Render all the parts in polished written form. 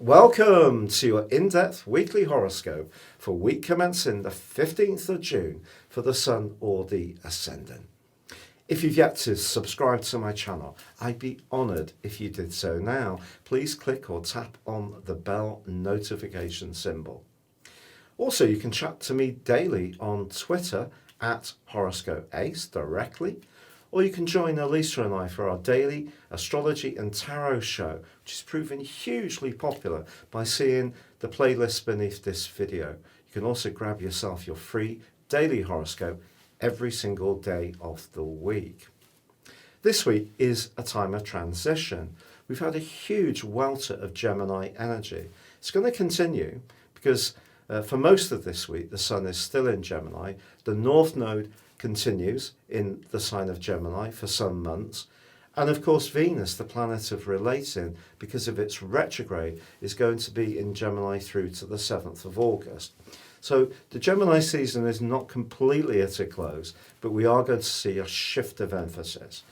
Welcome to your in-depth weekly horoscope for week commencing the 15th of June for the Sun or the Ascendant. If you've yet to subscribe to my channel, I'd be honoured if you did so now. Please click or tap on the bell notification symbol. Also, you can chat to me daily on Twitter at Horoscope Ace directly, or you can join Elisa and I for our daily astrology and tarot show, which is proving hugely popular by seeing the playlist beneath this video. You can also grab yourself your free daily horoscope every single day of the week. This week is a time of transition. We've had a huge welter of Gemini energy. It's going to continue because for most of this week, the Sun is still in Gemini. The North Node continues in the sign of Gemini for some months. And of course, Venus, the planet of relating, because of its retrograde, is going to be in Gemini through to the 7th of August. So the Gemini season is not completely at a close, but we are going to see a shift of emphasis.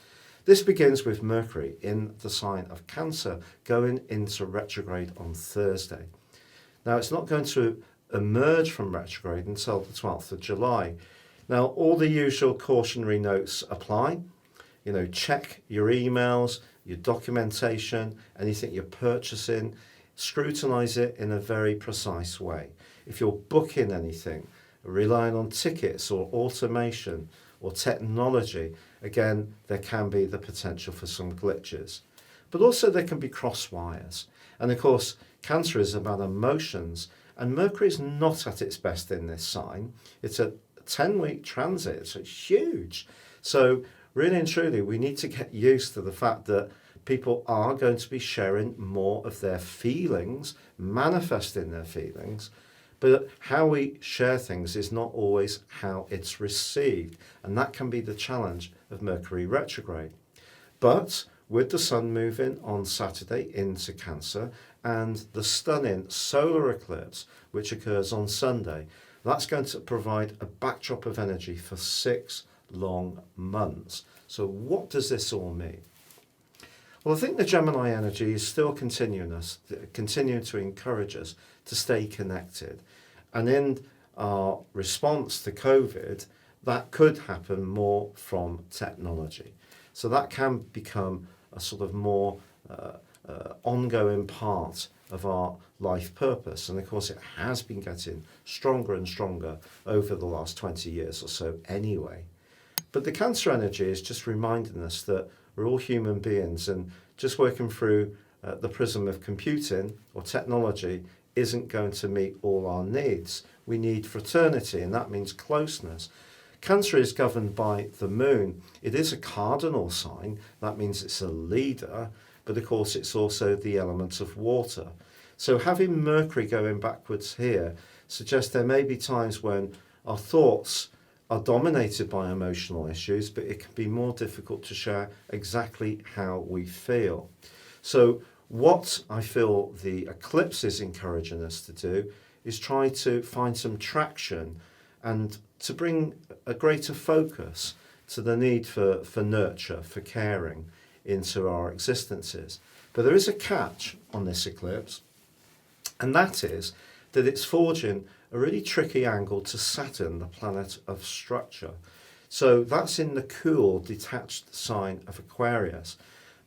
This begins with Mercury in the sign of Cancer going into retrograde on Thursday. Now, it's not going to emerge from retrograde until the 12th of July. Now, all the usual cautionary notes apply. You know, check your emails, your documentation, anything you're purchasing. Scrutinize it in a very precise way. If you're booking anything, relying on tickets or automation or technology, again, there can be the potential for some glitches. But also there can be cross wires. And of course, Cancer is about emotions, and Mercury is not at its best in this sign. It's a 10-week transit, so it's huge. So really and truly, we need to get used to the fact that people are going to be sharing more of their feelings, manifesting their feelings, but how we share things is not always how it's received. And that can be the challenge of Mercury retrograde. But with the Sun moving on Saturday into Cancer and the stunning solar eclipse, which occurs on Sunday, that's going to provide a backdrop of energy for 6 long months. So what does this all mean? Well, I think the Gemini energy is still continuing to encourage us to stay connected. And in our response to COVID, that could happen more from technology. So that can become a sort of more ongoing part of our life purpose. And of course, it has been getting stronger and stronger over the last 20 years or so anyway. But the Cancer energy is just reminding us that we're all human beings, and just working through the prism of computing or technology isn't going to meet all our needs. We need fraternity, and that means closeness. Cancer is governed by the moon. It is a cardinal sign. That means it's a leader, but of course it's also the element of water. So having Mercury going backwards here suggests there may be times when our thoughts are dominated by emotional issues, but it can be more difficult to share exactly how we feel. So what I feel the eclipse is encouraging us to do is try to find some traction and to bring a greater focus to the need for nurture, for caring into our existences. But there is a catch on this eclipse, and that is that it's forging a really tricky angle to Saturn, the planet of structure. So that's in the cool, detached sign of Aquarius.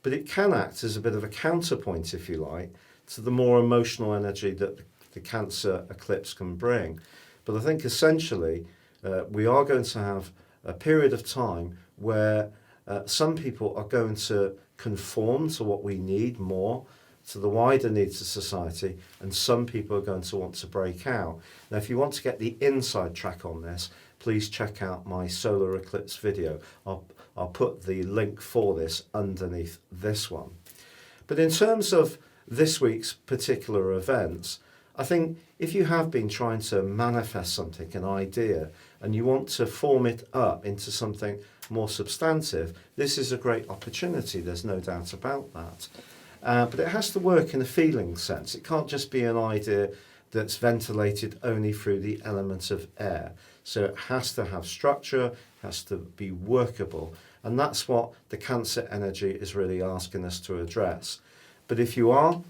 But it can act as a bit of a counterpoint, if you like, to the more emotional energy that the Cancer eclipse can bring. But I think essentially we are going to have a period of time where some people are going to conform to what we need more, to the wider needs of society, and some people are going to want to break out. Now, if you want to get the inside track on this, please check out my solar eclipse video. I'll put the link for this underneath this one. But in terms of this week's particular events, I think if you have been trying to manifest something, an idea, and you want to form it up into something more substantive, this is a great opportunity. There's no doubt about that. But it has to work in a feeling sense. It can't just be an idea that's ventilated only through the element of air. So it has to have structure, it has to be workable. And that's what the Cancer energy is really asking us to address. But if you are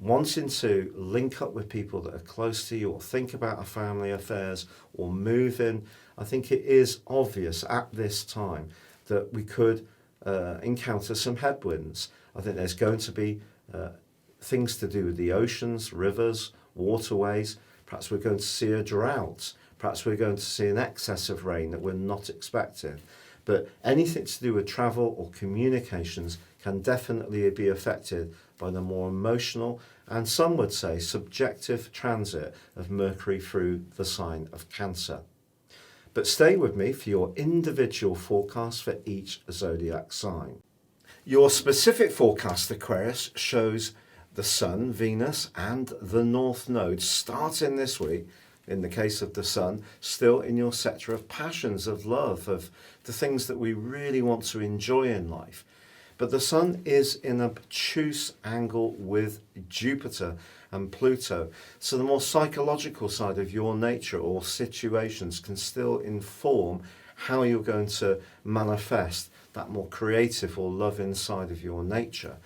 wanting to link up with people that are close to you, or think about our family affairs, or moving, I think it is obvious at this time that we could encounter some headwinds. I think there's going to be things to do with the oceans, rivers, waterways. Perhaps we're going to see a drought. Perhaps we're going to see an excess of rain that we're not expecting. But anything to do with travel or communications can definitely be affected by the more emotional and, some would say, subjective transit of Mercury through the sign of Cancer. But stay with me for your individual forecast for each zodiac sign. Your specific forecast, Aquarius, shows the Sun, Venus, and the North Node starting this week. In the case of the Sun, still in your sector of passions, of love, of the things that we really want to enjoy in life. But the Sun is in a obtuse angle with Jupiter and Pluto. So the more psychological side of your nature or situations can still inform how you're going to manifest that more creative or loving side of your nature.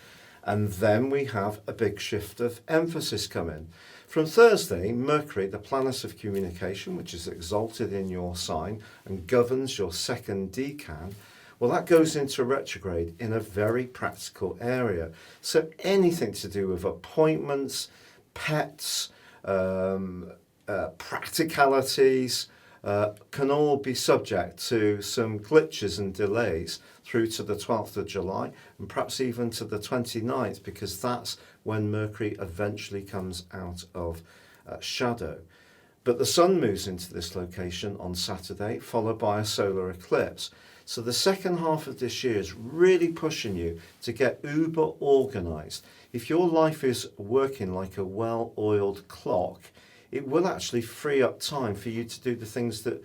And then we have a big shift of emphasis coming. From Thursday, Mercury, the planet of communication, which is exalted in your sign and governs your second decan, well, that goes into retrograde in a very practical area. So anything to do with appointments, pets, practicalities, can all be subject to some glitches and delays through to the 12th of July and perhaps even to the 29th, because that's when Mercury eventually comes out of shadow. But the Sun moves into this location on Saturday, followed by a solar eclipse. So the second half of this year is really pushing you to get uber organized. If your life is working like a well-oiled clock, it will actually free up time for you to do the things that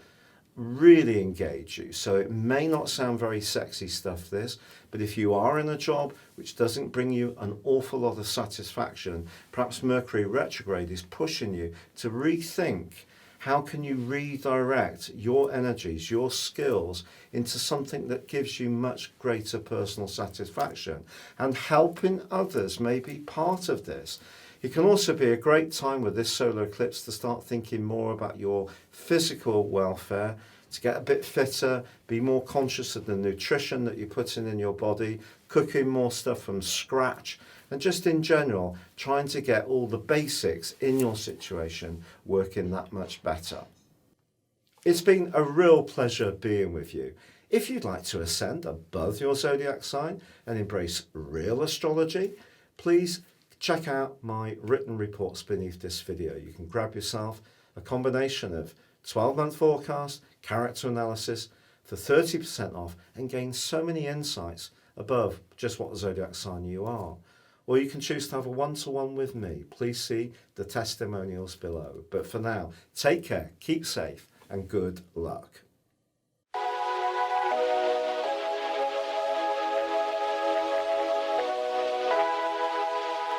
really engage you. So it may not sound very sexy stuff, this, but if you are in a job which doesn't bring you an awful lot of satisfaction, perhaps Mercury retrograde is pushing you to rethink how can you redirect your energies, your skills into something that gives you much greater personal satisfaction. And helping others may be part of this. It can also be a great time with this solar eclipse to start thinking more about your physical welfare, to get a bit fitter, be more conscious of the nutrition that you're putting in your body, cooking more stuff from scratch, and just in general, trying to get all the basics in your situation working that much better. It's been a real pleasure being with you. If you'd like to ascend above your zodiac sign and embrace real astrology, please check out my written reports beneath this video. You can grab yourself a combination of 12-month forecast, character analysis for 30% off and gain so many insights above just what zodiac sign you are. Or you can choose to have a one-to-one with me. Please see the testimonials below. But for now, take care, keep safe, and good luck.